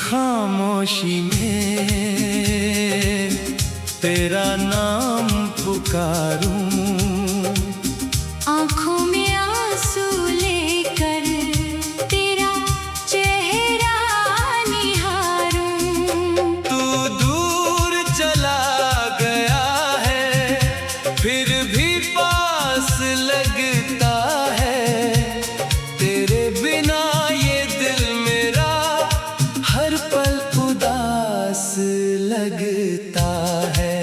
खामोशी में तेरा नाम पुकारूं, आँखों में आंसू लेकर तेरा चेहरा निहारूं। तू दूर चला गया है फिर भी पास लगता है, तेरे बिना ये दिल मेरा हर पल उदास लगता है।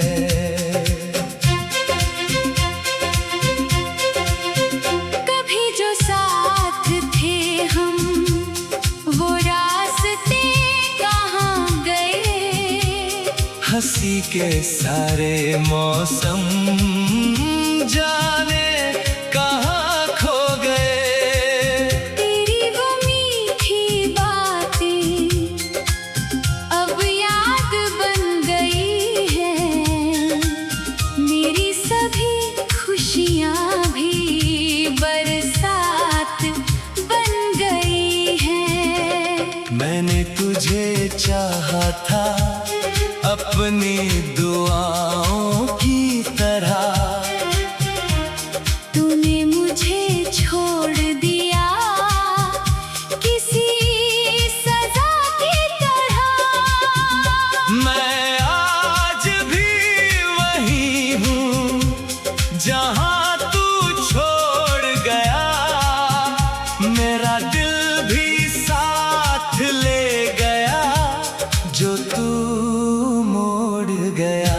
कभी जो साथ थे हम वो रास्ते कहाँ गए, हंसी के सारे मौसम जाने कहाँ खो गए। तेरी वो मीठी बातें अब याद बन गई है, मेरी सभी खुशियाँ भी बरसात बन गई है। मैंने तुझे चाहा था अपनी दुआओं की तरह, तूने मुझे छोड़ दिया किसी सजा की तरह। मैं आज भी वही हूँ जहाँ तू छोड़ गया, मेरा दिल भी साथ ले गया जो तू मोड़ गया।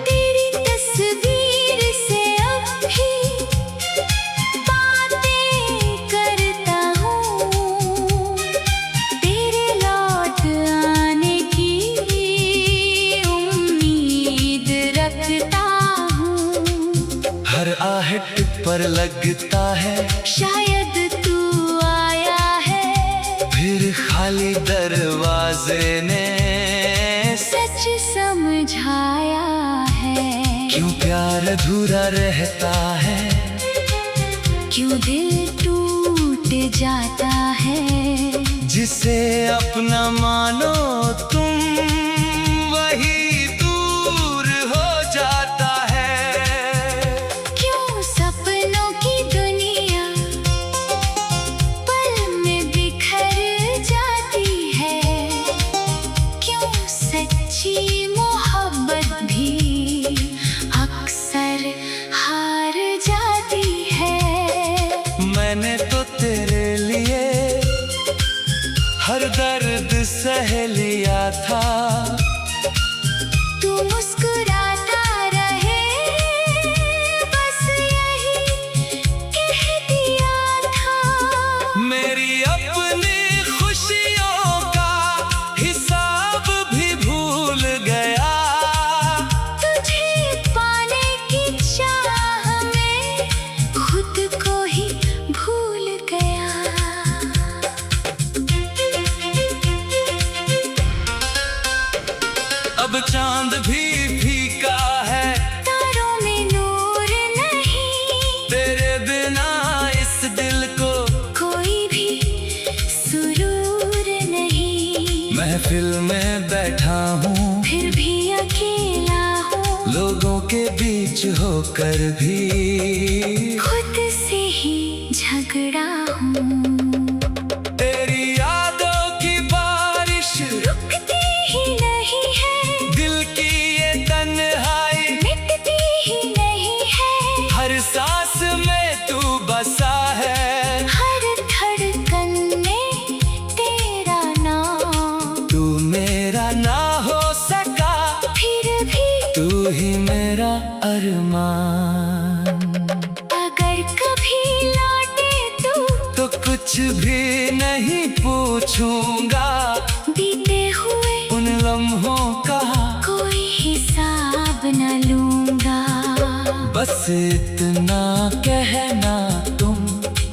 तेरी तस्वीर से अब भी बातें करता हूँ, तेरे लौट आने की उम्मीद रखता हूँ। हर आहट पर लगता है शायद तू आया है, फिर खाली दरवाजे ने सच समझाया है। क्यों प्यार अधूरा रहता है, क्यों दिल टूट जाता है, जिसे अपना मानो तुम वही दूर हो जाता है। क्यों सपनों की दुनिया पल में बिखर जाती है, क्यों सच्ची मोहब्बत भी अक्सर हार जाती है। मैंने तो तेरे लिए हर दर्द सह लिया था, तू मुस्कुराता रहे बस यही कह दिया था। मेरी अपनी खुशियों का हिसाब भी भूल गया, तुझे पाने की चाह में खुद को ही भूल गया। अब चांद भी फीका है, तारों में नूर नहीं, तेरे बिना इस दिल को कोई भी सुरूर नहीं। महफिल में बैठा हूँ फिर भी अकेला हूँ, लोगों के बीच होकर भी खुद से ही झगड़ा हूँ। तेरी यादों की बारिश रुकती ही नहीं है, दिल की ये तन्हाई मिटती ही नहीं है, हर सांस में तू बसा है। हर धड़कन में तेरा नाम, तू मेरा ना हो सका फिर भी तू ही मेरा अरमान। अगर कभी लौटे तो कुछ भी नहीं पूछूंगा, बीते हुए उन लम्हों का कोई हिसाब न लूंगा। बस इतना कहना तुम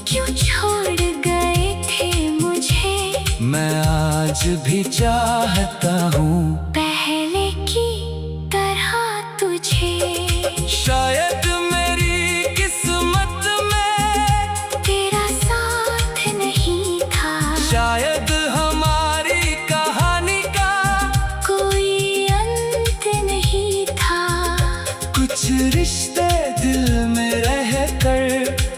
क्यों छोड़ गए थे मुझे, मैं आज भी चाहता हूँ पहले की तरह तुझे। शायद मेरी किस्मत में तेरा साथ नहीं था, शायद हमारी कहानी का कोई अंत नहीं था। कुछ रिश्ते दिल में रह कर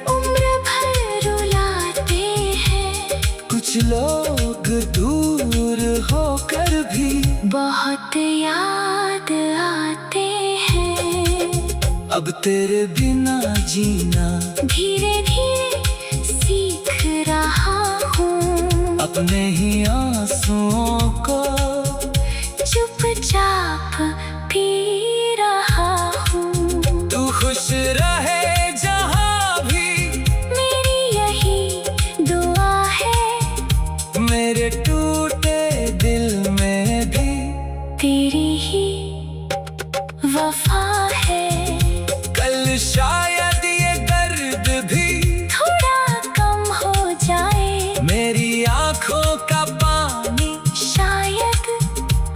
उम्र भर रुलाते हैं, कुछ लोग दूर होकर भी बहुत याद आते हैं। अब तेरे बिना जीना धीरे धीरे सीख रहा हूँ, अपने ही आंसुओं को चुपचाप पी रहा हूँ। तू खुश रहे जहाँ भी, मेरी यही दुआ है, मेरे टूटे दिल में भी तेरी ही वफा है। कल शायद ये दर्द भी थोड़ा कम हो जाए, मेरी आंखों का पानी शायद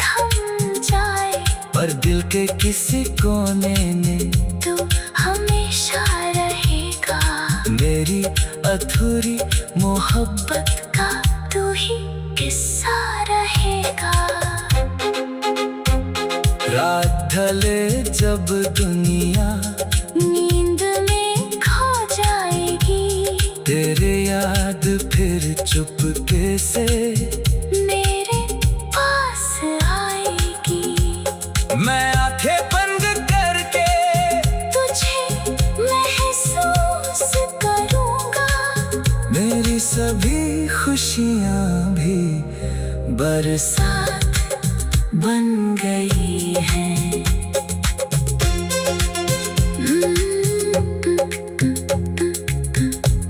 थम जाए, पर दिल के किसी कोने ने तू हमेशा रहेगा। मेरी अधूरी मोहब्बत का तू ही किस्सा रहेगा। रात ढले जब दुनिया नींद में खो जाएगी, तेरे याद फिर चुपके से मेरे पास आएगी। मैं आंखें बंद करके तुझे महसूस करूंगा, मेरी सभी खुशियाँ भी बरसात बन गई हैं।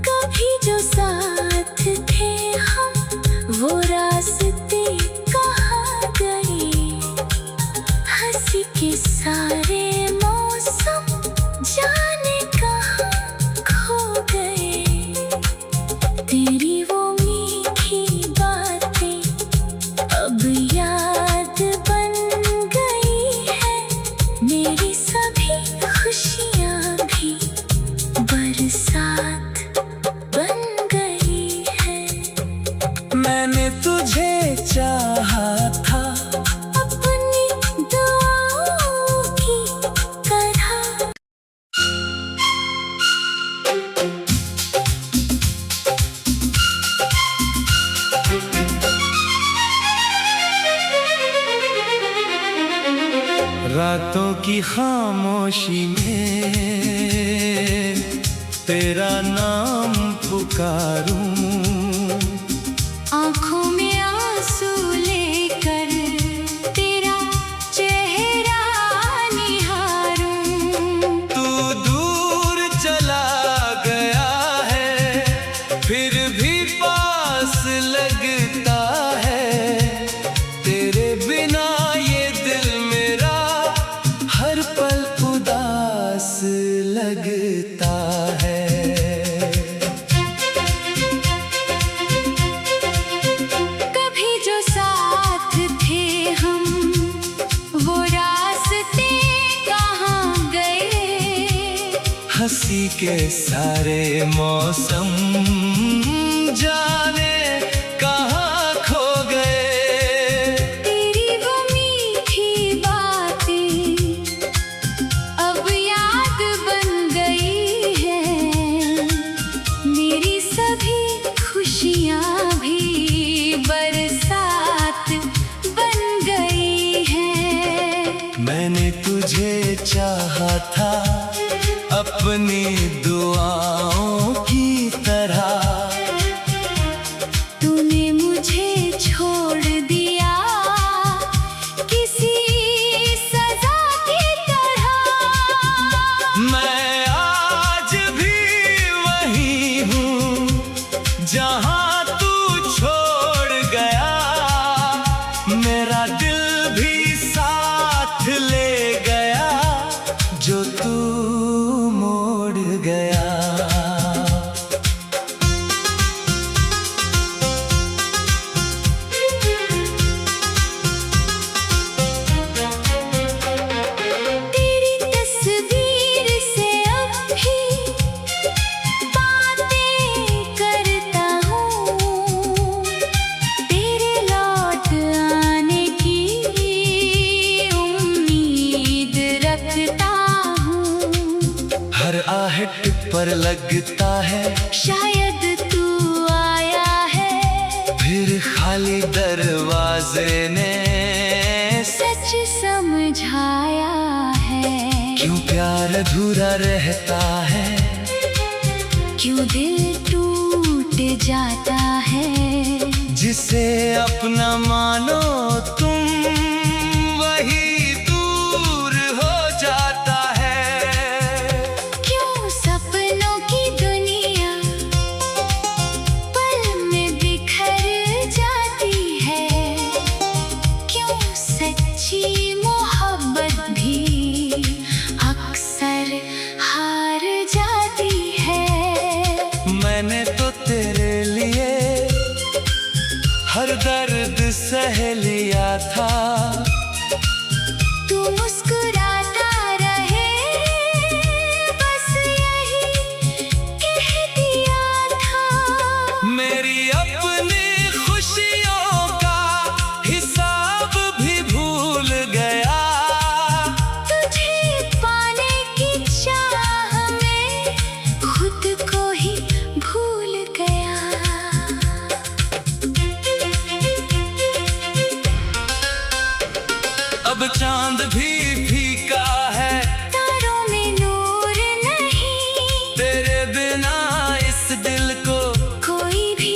कभी जो साथ थे हम, वो रास्ते कहाँ गए। हंसी के सारे मौसम जाने कहाँ खो गए। तेरी वो मीठी बातें अब याद बन गई है, मेरी सभी खुशियाँ भी बरसात बन गई है। मैंने तुझे चाहा था अपनी दुआओं की तरह। रातों की खामोशी में तेरा नाम पुकारूं, आँखों में आंसू लेकर तेरा चेहरा निहारूं। तू दूर चला गया है फिर भी पास लगता है, तेरे बिना ये दिल मेरा हर पल उदास लगता है। कभी जो साथ थे हम, वो रास्ते कहाँ गए। हंसी के सारे मौसम जाने कहाँ खो गए। तेरी वो मीठी बातें अब याद बन गई है, मेरी सभी खुशियाँ भी बरसात बन गई है। मैंने तुझे चाहा था अपनी दुआओं की तरह, तूने मुझे छोड़ दिया किसी सजा की तरह। मैं आज भी वही हूँ जहाँ तू छोड़ गया, मेरा दिल भी साथ ले गया जो तू मोड़ हर आहट पर लगता है शायद तू आया है। फिर खाली दरवाजे ने सच समझाया है। क्यों प्यार अधूरा रहता है, क्यों दिल टूट जाता है। जिसे अपना मानो तुम वही दूर हो जाता है। क्यों सपनों की दुनिया पल में बिखर जाती है। क्यों सच्ची मोहब्बत भी अक्सर हार जाती है। मैंने तो तेरे लिए हर दर्द सह लिया था। तू मुस्कुराता रहे बस यही कह दिया था। मेरी अपनी खुशियों का हिसाब भी भूल गया। तुझे पाने की चाह में खुद को ही भूल गया। अब चांद भी फीका है, तारों में नूर नहीं। तेरे बिना इस दिल को कोई भी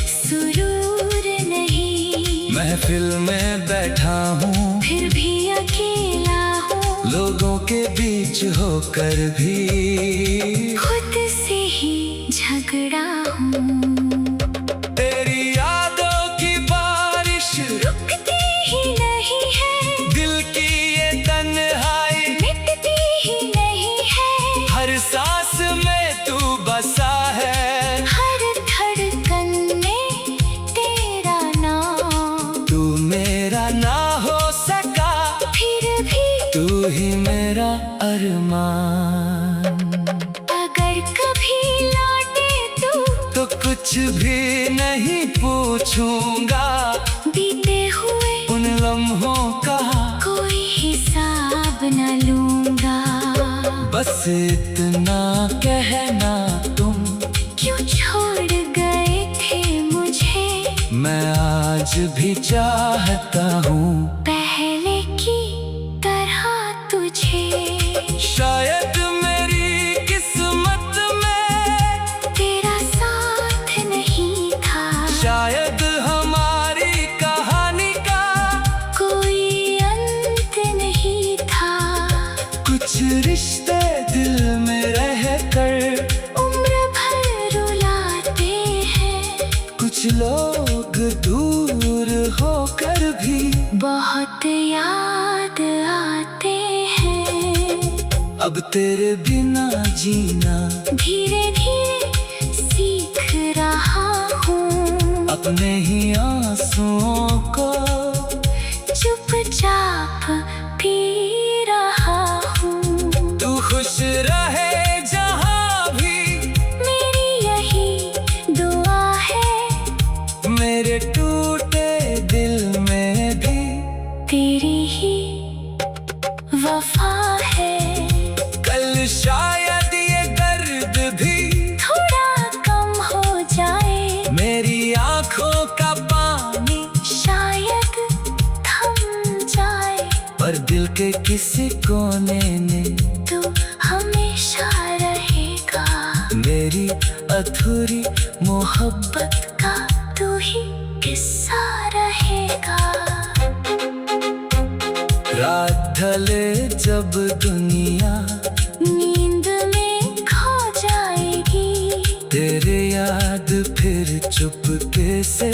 सुरूर नहीं। महफिल में बैठा हूँ, फिर भी अकेला हूँ। लोगों के बीच होकर भी खुद से ही झगड़ा हूँ। तेरी यादों की बारिश रुकती ही नहीं है। दिल की ये तन्हाई मिटती ही नहीं है। हर सांस में तू बसा है। हर धड़कन में तेरा नाम। तू मेरा ना हो सका, फिर भी तू ही मेरा अरमान। अगर कभी लौटे तो कुछ भी नहीं पूछूंगा। बीते हुए उन लम्हों का कोई हिसाब न लूंगा। बस इतना कहना तुम, क्यों छोड़ गए थे मुझे। मैं आज भी चाहता हूँ पहले की तरह तुझे। शायद मेरी किस्मत में तेरा साथ नहीं था। शायद हमारी कहानी का कोई अंत नहीं था। कुछ रिश्ते दिल में रह कर उम्र भर रुलाते हैं। कुछ लोग दूर होकर भी बहुत याद आते हैं। अब तेरे बिना जीना धीरे धीरे सीख रहा हूँ। अपने ही आंसुओं को चुपचाप पी रहा हूँ। तू खुश रहे जहाँ भी, मेरी यही दुआ है। मेरे टूटे दिल में भी तेरी ही वफा है। कल शायद ये दर्द भी थोड़ा कम हो जाए। मेरी आंखों का पानी शायद थम जाए। पर दिल के किसी कोने ने तू हमेशा रहेगा। मेरी अधूरी मोहब्बत का तू ही किस्सा रहेगा। रात ढले जब दुनिया नींद में खो जाएगी। तेरे याद फिर चुपके से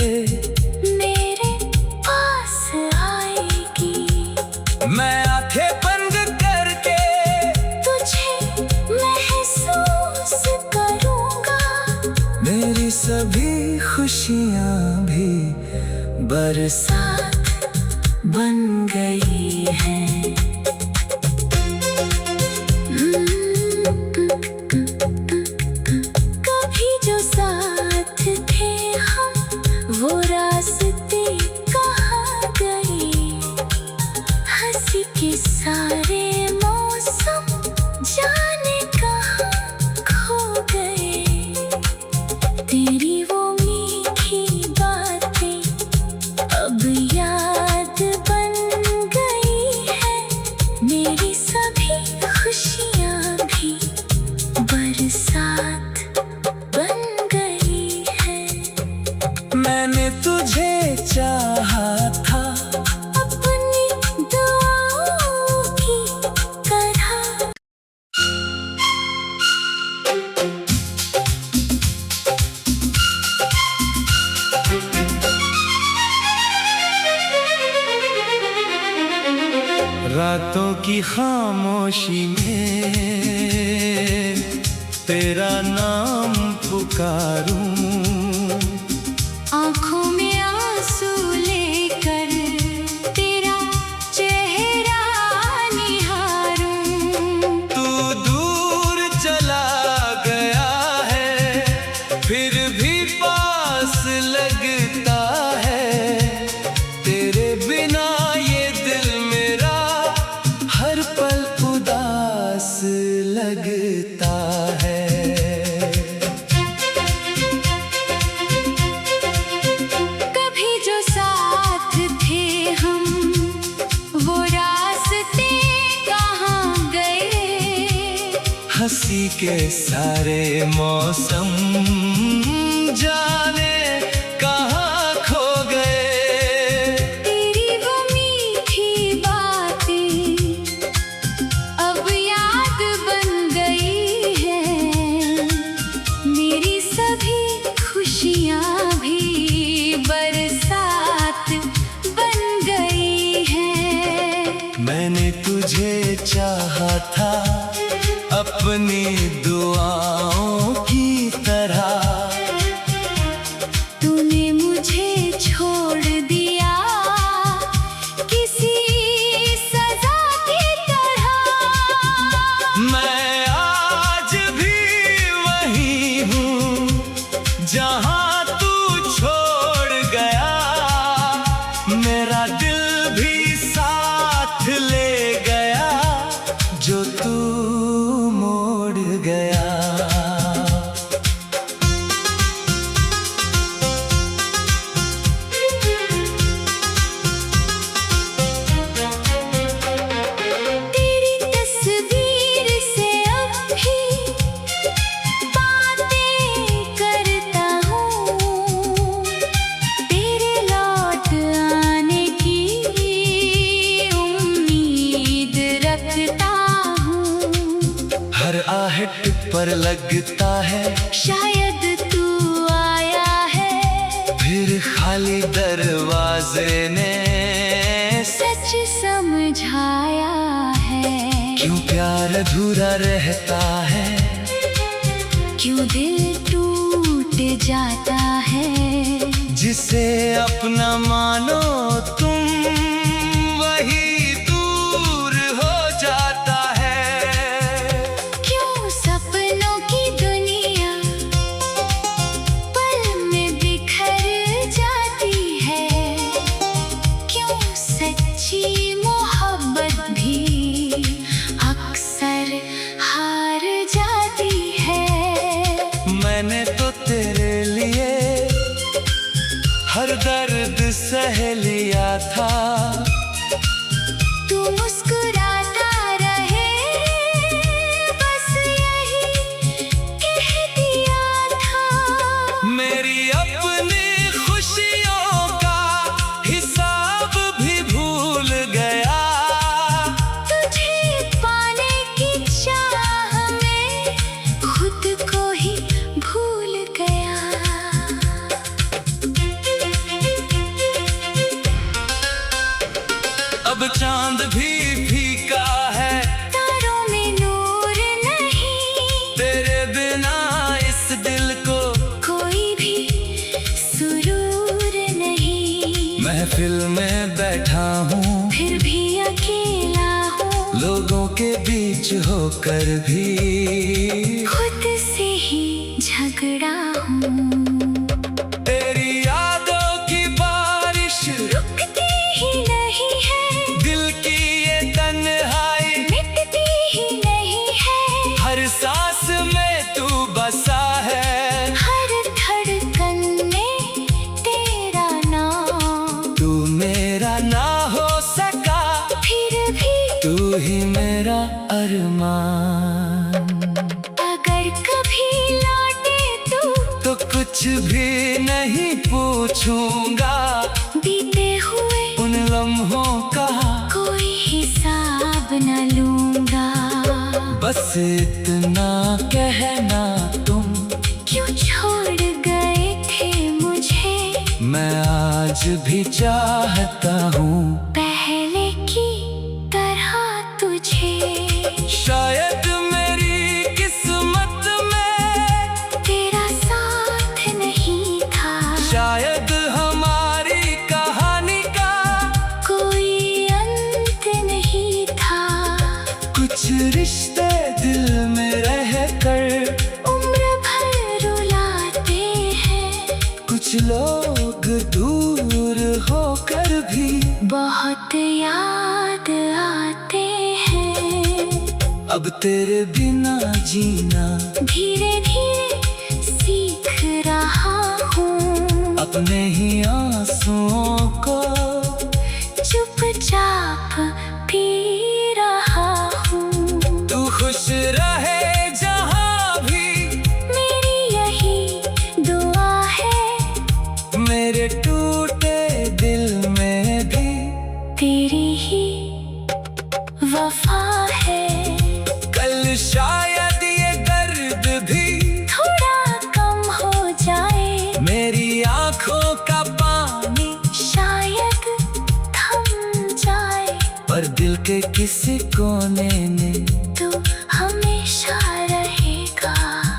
मेरे पास आएगी। मैं आंखें बंद करके तुझे महसूस करूंगा। मेरी सभी खुशियाँ भी बरसात बन गई हैं। कभी जो साथ थे हम वो रास्ते कहाँ गए। हंसी के सारे मौसम जाने कहाँ खामोशी में तेरा नाम पुकारूं, आँखों में आंसू लेकर तेरा चेहरा निहारूं। तू दूर चला गया है फिर भी पास लगता है, तेरे बिना ये दिल मेरा हर पल उदास लगता है। कभी जो साथ थे हम वो रास्ते कहाँ गए, हंसी के सारे मौसम जाने कहाँ खो गए। तेरी वो मीठी बातें अब याद बन गई है, मेरी सभी खुशियाँ भी बरसात बन गई है। मैंने तुझे चाहा था अपनी दुआओं की तरह, तूने मुझे छोड़ दिया किसी सजा की तरह। मैं आज भी वही हूँ जहाँ तू छोड़ गया, मेरा दिल भी साथ ले गया जो तू मोड़ गया। तेरी तस्वीर से अब भी बातें करता हूँ, तेरे लौट आने की उम्मीद रखता हूँ। हर आहट पर लगता है शायद तू आया है, फिर खाली दरवाजे ने सच समझाया है। क्यों प्यार अधूरा रहता है, क्यों दिल टूट जाता है, जिसे अपना मानो तुम वही दूर हो जाता है। क्यों सपनों की दुनिया पल में बिखर जाती है, क्यों सच्ची मोहब्बत भी अक्सर हार जाती है। मैंने तो तेरे लिए हर दर्द सह लिया था, तू मुस्कुराता रहे बस यही कह दिया था। मेरी अपनी खुशियों का हिसाब भी भूल गया, तुझे पाने की चाह में खुद को ही भूल गया। अब चांद भी फीका है, तारों में नूर नहीं, तेरे बिना इस दिल को कोई भी सुरूर नहीं। महफिल में बैठा हूँ फिर भी अकेला हूँ, लोगों के बीच होकर भी खुद से ही झगड़ा हूँ। तेरी यादों की बारिश रुकती ही नहीं है, दिल की ये तन्हाई मिटती ही नहीं है। हर सांस में तू बसा है, हर धड़कन में तेरा नाम, तू मेरा ना हो सका फिर भी तू ही मेरा अरमान। अगर कभी लौटे तो कुछ भी नहीं पूछूंगा, बीते हुए उन लम्हों का कोई हिसाब न लूंगा। बस इतना कहना तुम क्यों छोड़ गए थे मुझे, मैं आज भी चाहता हूँ पहले की तरह तुझे। कर उम्र भर रुलाते हैं। कुछ लोग दूर होकर भी बहुत याद आते हैं। अब तेरे बिना जीना धीरे धीरे सीख रहा हूँ। अपने ही आंसुओं को चुपचाप पी रहा हूँ। तू खुश रहे जहाँ भी, मेरी यही दुआ है। मेरे टूटे दिल में भी तेरी ही वफा है। कल शायद ये दर्द भी थोड़ा कम हो जाए। मेरी आंखों का पानी शायद थम जाए। पर दिल के किसी कोने में तू हमेशा रहेगा।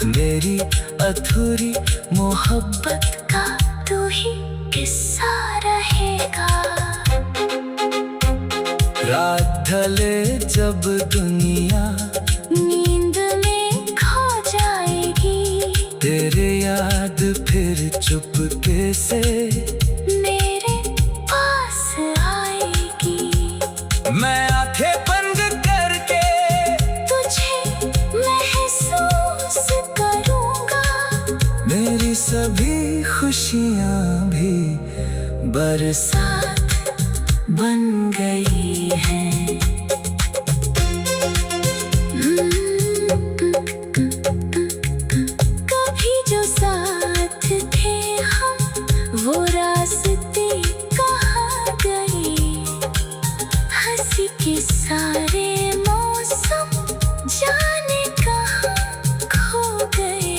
मेरी अधूरी मोहब्बत का तू ही किस्सा रहेगा। रात ढले जब दुनिया नींद में खो जाएगी। तेरे याद फिर चुपके से मेरे पास आएगी। मैं आंखें बंद करके तुझे महसूस करूंगा। मेरी सभी खुशियाँ भी बरसात बन गई हैं। कभी जो साथ थे हम, वो रास्ते कहाँ गए। हंसी के सारे मौसम जाने कहाँ खो गए।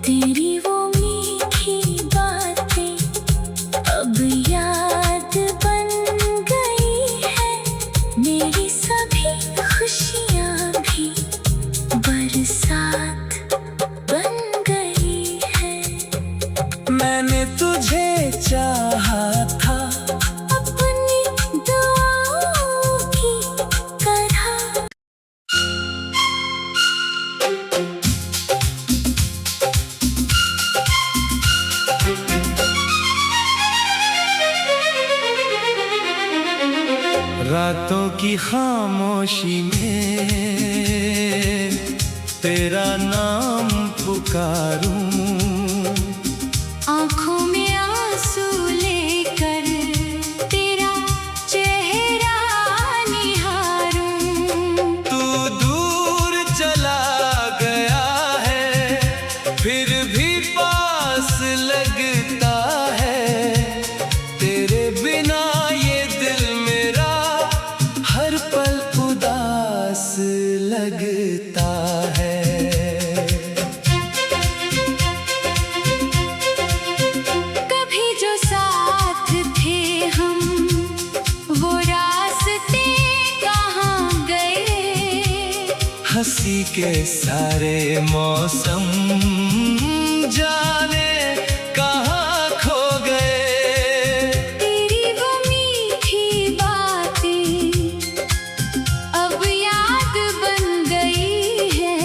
तेरी वो मीठी बातें अब याद बन गई है। मेरी सभी खुशियाँ भी बरसात बन गई है। मैंने तुझे चाहा था अपनी दुआओं की तरह। रातों की खामोशी में तेरा नाम पुकारूं। आँखों में आंसू लेकर तेरा चेहरा निहारूं। तू दूर चला गया है फिर भी पास लगता है। तेरे बिना ये दिल मेरा हर पल उदास लगता है। कभी जो साथ थे हम, वो रास्ते कहाँ गए। हंसी के सारे मौसम जाने कहाँ खो गए। तेरी वो मीठी बातें अब याद बन गई है।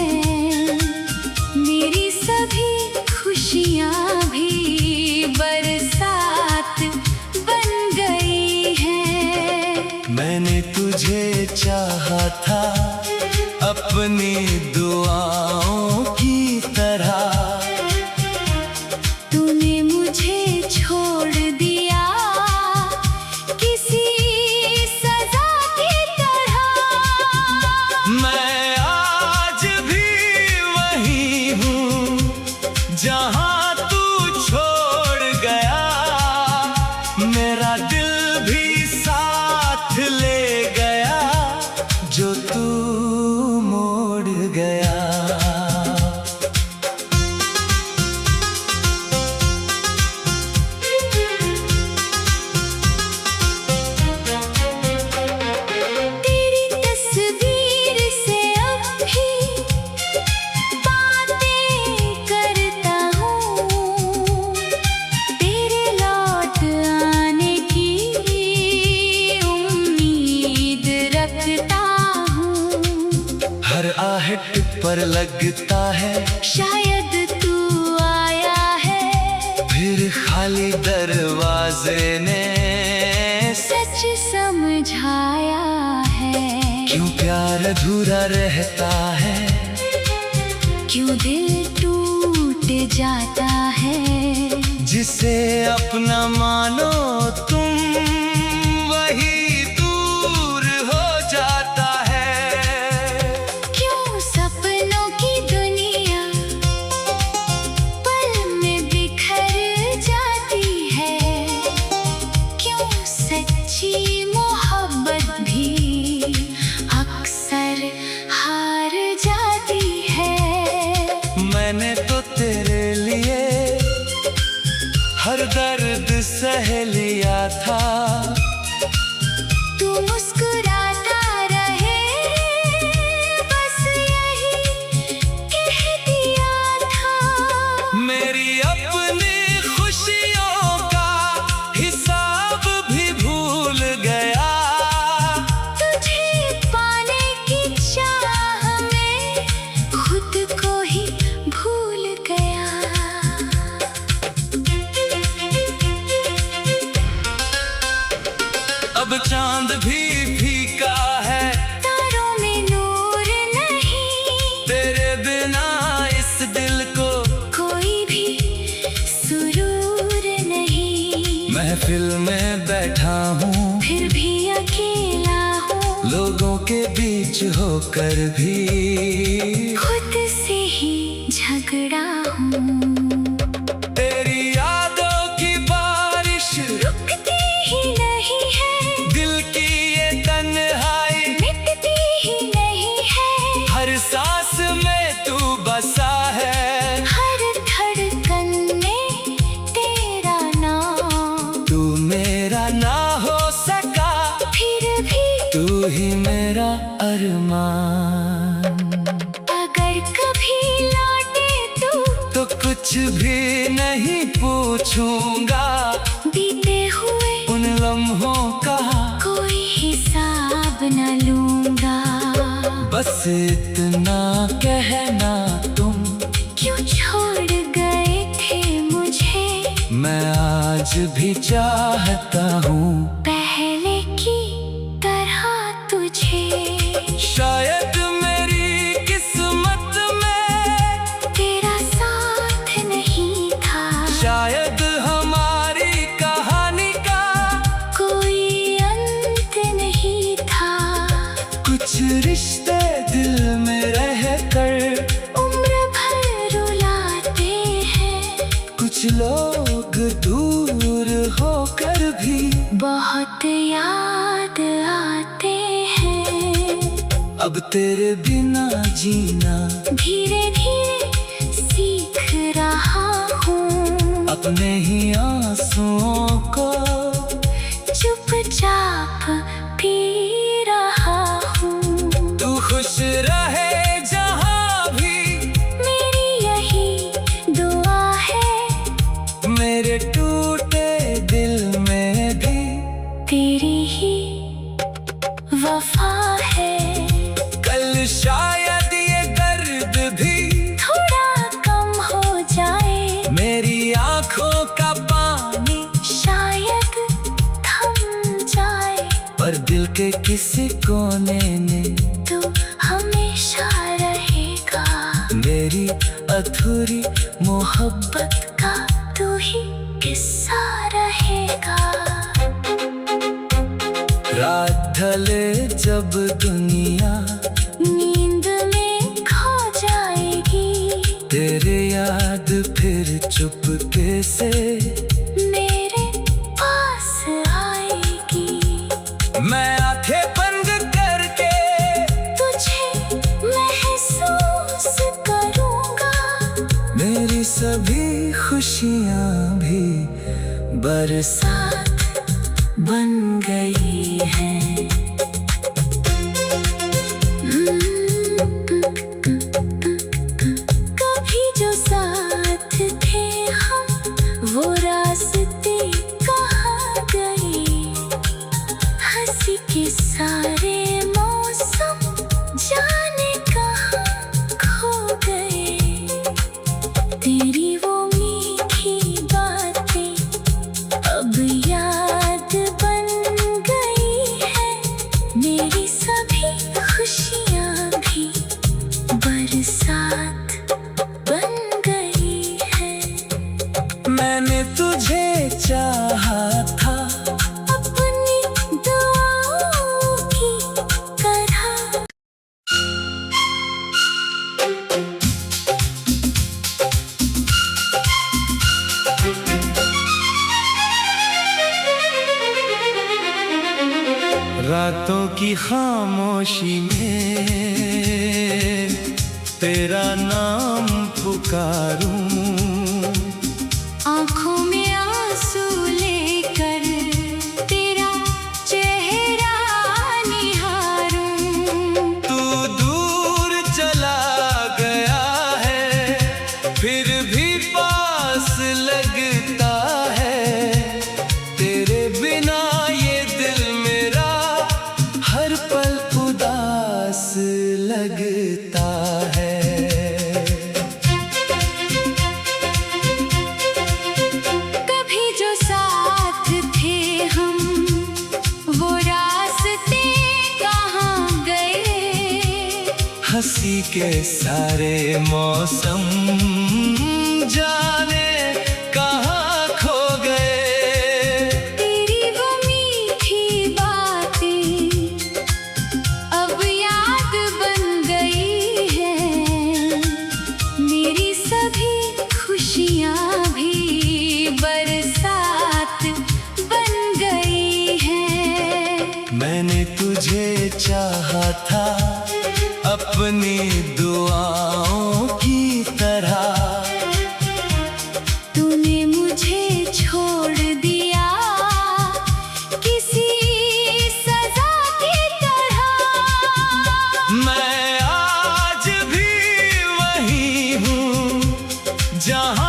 मेरी सभी खुशियाँ भी बरसात बन गई है। मैंने तुझे चाहा था अपनी दुआओं की तरह। तूने मुझे छोड़ दिया किसी सजा की तरह। मैं आज भी वही हूँ जहाँ तू छोड़ गया। मेरा दिल भी साथ ले गया जो तू मोड़ गया। पर लगता है शायद तू आया है। फिर खाली दरवाजे ने सच समझाया है। क्यों प्यार अधूरा रहता है, क्यों दिल टूट जाता है। जिसे अपना मानो तुम वही दूर हो जाता है। क्यों सपनों की दुनिया पल में बिखर जाती है। क्यों सच्ची मोहब्बत भी अक्सर हार जाती है। मैंने तो तेरे लिए हर दर्द सह लिया था। तू मुस्कुराता रहे बस यही कह दिया था। मेरी अपनी खुशियों का हिसाब भी भूल गया। तुझे पाने की चाह में खुद को ही भूल गया। अब चांद भी फीका है, तारों में नूर नहीं। तेरे बिना इस दिल को कोई भी सुरूर नहीं। महफिल में बैठा हूँ, फिर भी अकेला हूँ। लोगों के बीच होकर भी खुद से ही झगड़ा हूँ। तेरी यादों की बारिश रुकती ही नहीं है। दिल की ये तन्हाई मिटती ही नहीं है। हर सांस में तू बसा है। हर धड़कन में तेरा नाम। तू मेरा ना हो सका, फिर भी तू ही मेरा अरमान। अगर कभी लौटे तो कुछ भी नहीं पूछूंगा। बीते हुए उन लम्हों का कोई हिसाब न लूंगा। बस इतना कहना तुम, क्यों छोड़ गए थे मुझे। मैं आज भी चाहता हूँ पहले की तरह तुझे। शायद मेरी किस्मत में तेरा साथ नहीं था। शायद हमारी कहानी का कोई अंत नहीं था। कुछ रिश्ते दिल में रह कर उम्र भर रुलाते हैं। कुछ लोग दूर होकर भी बहुत याद आते हैं। अब तेरे बिना जीना धीरे धीरे सीख रहा हूँ। अपने ही आंसुओं को चुपचाप पी रहा हूँ। तू खुश रहे जहाँ भी, मेरी यही दुआ है। मेरे टूटे दिल में भी तेरी ही वफा है। कल शायद ये दर्द भी थोड़ा कम हो जाए। मेरी आंखों का पानी शायद थम जाए। पर दिल के किसी कोने ने तू हमेशा रहेगा। मेरी अधूरी मोहब्बत का तू ही किस्सा रहेगा। रात ढले जब दुनिया नींद में खो जाएगी। तेरे याद फिर चुपके से मेरे पास आएगी। मैं आंखें बंद करके तुझे महसूस करूंगा। मेरी सभी खुशियाँ भी बरसात बन गई है। कभी जो साथ थे हम, वो रास्ते कहाँ गए। हंसी के सारे मौसम जाने कहाँ खामोशी में तेरा नाम पुकारूं, आँखों में आंसू लेकर तेरा चेहरा निहारूं। तू दूर चला गया है फिर भी पास लगता है, तेरे बिना ये दिल मेरा हर पल उदास लगता है। कभी जो साथ थे हम वो रास्ते कहाँ गए, हंसी के सारे मौसम जाने कहाँ खो गए। तेरी वो मीठी बातें अब याद बन गई है, मेरी सभी खुशियाँ भी बरसात बन गई है। मैंने तुझे चाहा था अपनी दुआओं की तरह, तूने मुझे छोड़ दिया किसी सजा की तरह। मैं आज भी वही हूँ जहाँ